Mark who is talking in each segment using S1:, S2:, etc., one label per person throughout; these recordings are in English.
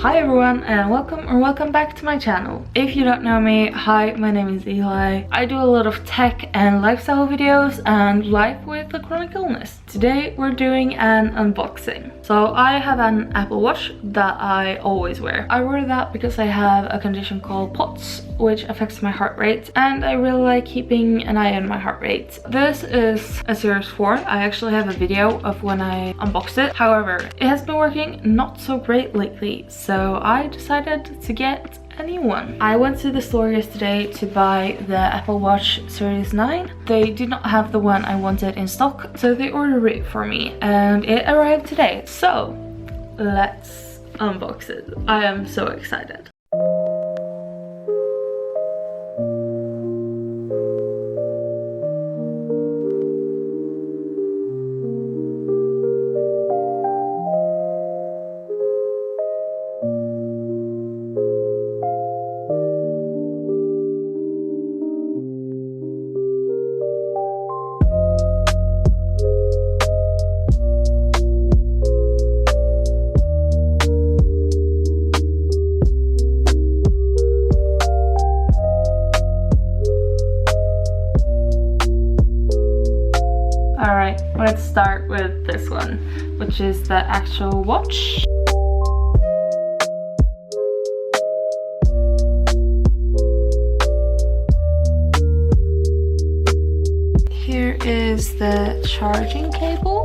S1: Hi everyone and welcome back to my channel. If you don't know me, hi, my name is Eli. I do a lot of tech and lifestyle videos and life with a chronic illness. Today we're doing an unboxing. So I have an Apple Watch that I always wear. I wear that because I have a condition called POTS, which affects my heart rate, and I really like keeping an eye on my heart rate. This is a Series 4. I actually have a video of when I unboxed it. However, it has been working not so great lately, so I decided to get a new one. I went to the store yesterday to buy the Apple Watch Series 9. They did not have the one I wanted in stock, so they ordered it for me and it arrived today. So let's unbox it. I am so excited. Alright, let's start with this one, which is the actual watch. Here is the charging cable.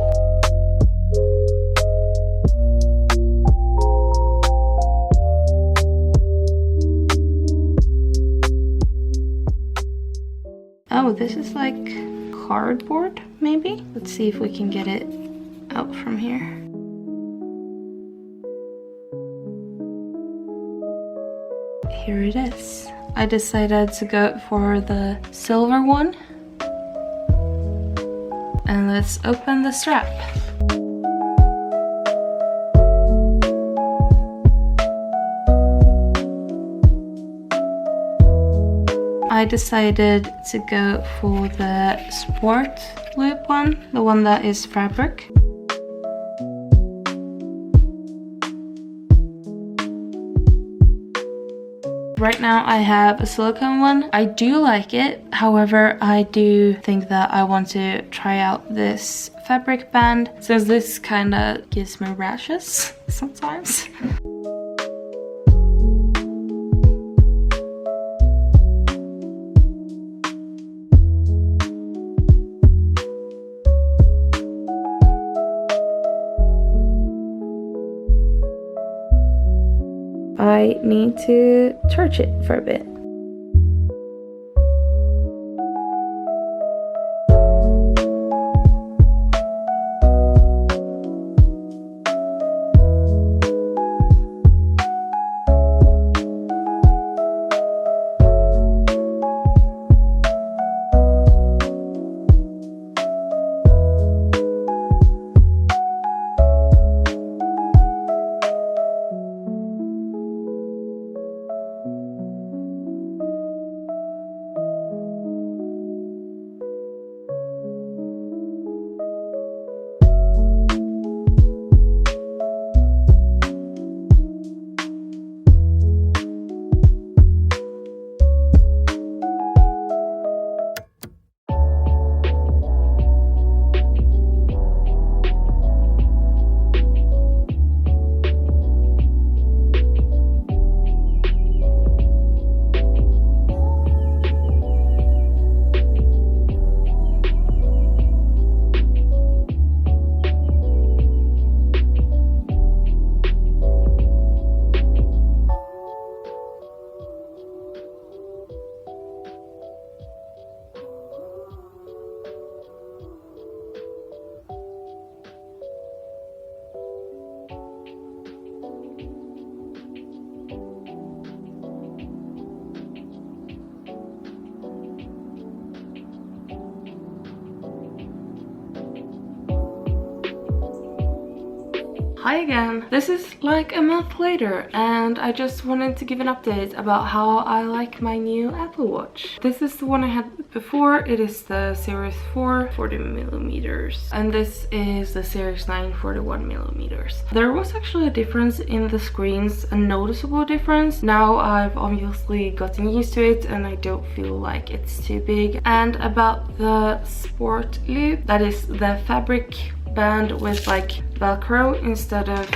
S1: Oh, this is like cardboard, maybe? Let's see if we can get it out from here. Here it is. I decided to go for the silver one. And let's open the strap. I decided to go for the sport loop one, the one that is fabric. Right now I have a silicone one. I do like it, however I do think that I want to try out this fabric band, since this kind of gives me rashes sometimes. I need to charge it for a bit. Hi again! This is like a month later and I just wanted to give an update about how I like my new Apple Watch. This is the one I had before. It is the Series 4 40mm and this is the Series 9 41mm. There was actually a difference in the screens, a noticeable difference. Now I've obviously gotten used to it and I don't feel like it's too big. And about the Sport Loop, that is the fabric band with like Velcro instead of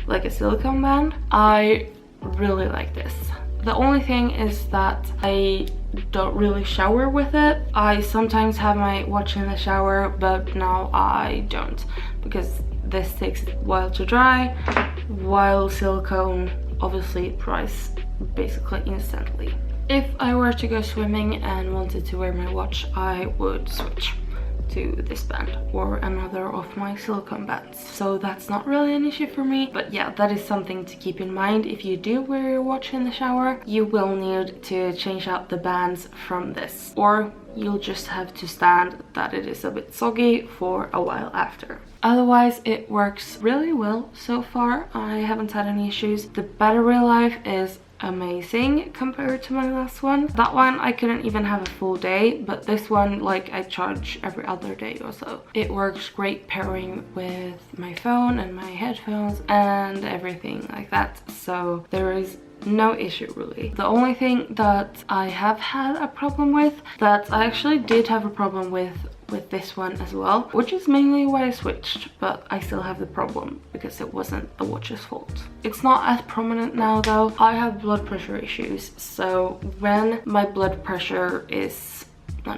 S1: like a silicone band, I really like this. The only thing is that I don't really shower with it. I sometimes have my watch in the shower, but now I don't, because this takes a while to dry, while silicone obviously dries basically instantly. If I were to go swimming and wanted to wear my watch, I would switch to this band or another of my silicone bands, so that's not really an issue for me. But yeah, that is something to keep in mind. If you do wear your watch in the shower, you will need to change out the bands from this, or you'll just have to stand that it is a bit soggy for a while after. Otherwise, it works really well so far. I haven't had any issues. The battery life is amazing compared to my last one. That one I couldn't even have a full day, but this one, like, I charge every other day or so. It works great pairing with my phone and my headphones and everything like that, so there is no issue really. The only thing that I have had a problem with, that I actually did have a problem with this one as well, which is mainly why I switched, but I still have the problem because it wasn't the watch's fault. It's not as prominent now though. I have blood pressure issues, so when my blood pressure is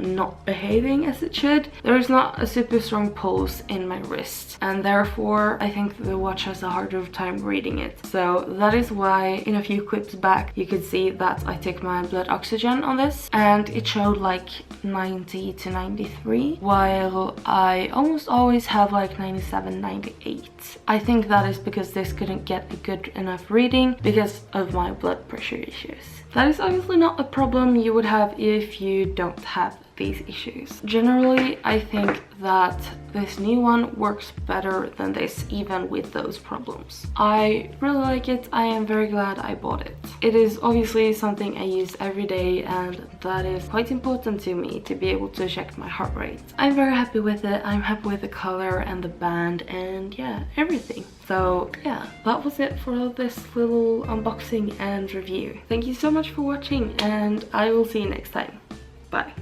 S1: not behaving as it should, there is not a super strong pulse in my wrist, and therefore I think the watch has a harder time reading it. So that is why in a few clips back you could see that I took my blood oxygen on this and it showed like 90 to 93, while I almost always have like 97, 98. I think that is because this couldn't get a good enough reading because of my blood pressure issues. That is obviously not a problem you would have if you don't have these issues. Generally, I think that this new one works better than this, even with those problems. I really like it. I am very glad I bought it. It is obviously something I use every day, and that is quite important to me, to be able to check my heart rate. I'm very happy with it. I'm happy with the color and the band and yeah, everything. So yeah, that was it for this little unboxing and review. Thank you so much for watching and I will see you next time. Bye.